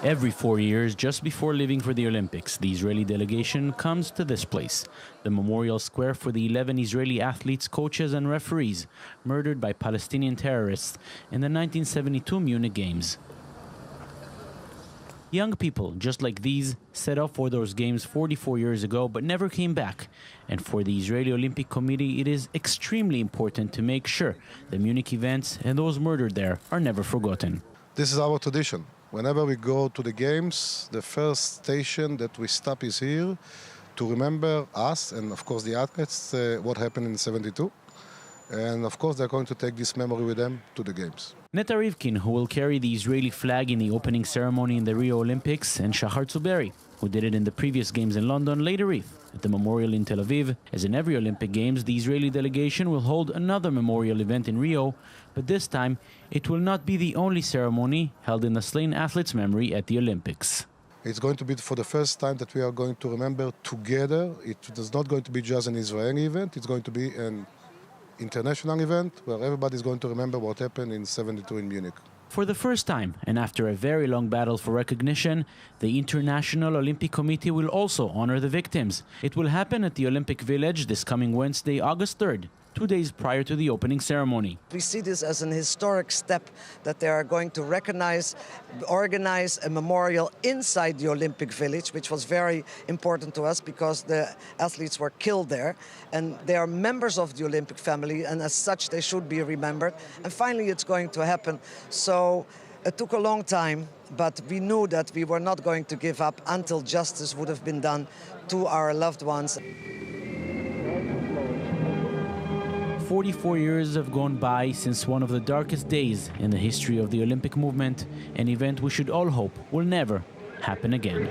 Every 4 years, just before leaving for the Olympics, the Israeli delegation comes to this place, the memorial square for the 11 Israeli athletes, coaches and referees murdered by Palestinian terrorists in the 1972 Munich Games. Young people, just like these, set off for those games 44 years ago but never came back. And for the Israeli Olympic Committee, it is extremely important to make sure the Munich events and those murdered there are never forgotten. This is our tradition. Whenever we go to the games, the first station that we stop is here to remember us and, of course, the athletes, what happened in '72. And, of course, they're going to take this memory with them to the games. Neta Rivkin, who will carry the Israeli flag in the opening ceremony in the Rio Olympics, and Shahar Tsuberi, who did it in the previous games in London, laid a wreath at the memorial in Tel Aviv. As in every Olympic Games, the Israeli delegation will hold another memorial event in Rio, but this time it will not be the only ceremony held in the slain athletes' memory at the Olympics. It's going to be for the first time that we are going to remember together. It is not going to be just an Israeli event, it's going to be an international event where everybody is going to remember what happened in '72 in Munich. For the first time, and after a very long battle for recognition, the International Olympic Committee will also honor the victims. It will happen at the Olympic Village this coming Wednesday, August 3rd, 2 days prior to the opening ceremony. We see this as an historic step that they are going to organize a memorial inside the Olympic Village, which was very important to us because the athletes were killed there. And they are members of the Olympic family, and as such, they should be remembered. And finally, it's going to happen. So it took a long time, but we knew that we were not going to give up until justice would have been done to our loved ones. 44 years have gone by since one of the darkest days in the history of the Olympic movement, an event we should all hope will never happen again.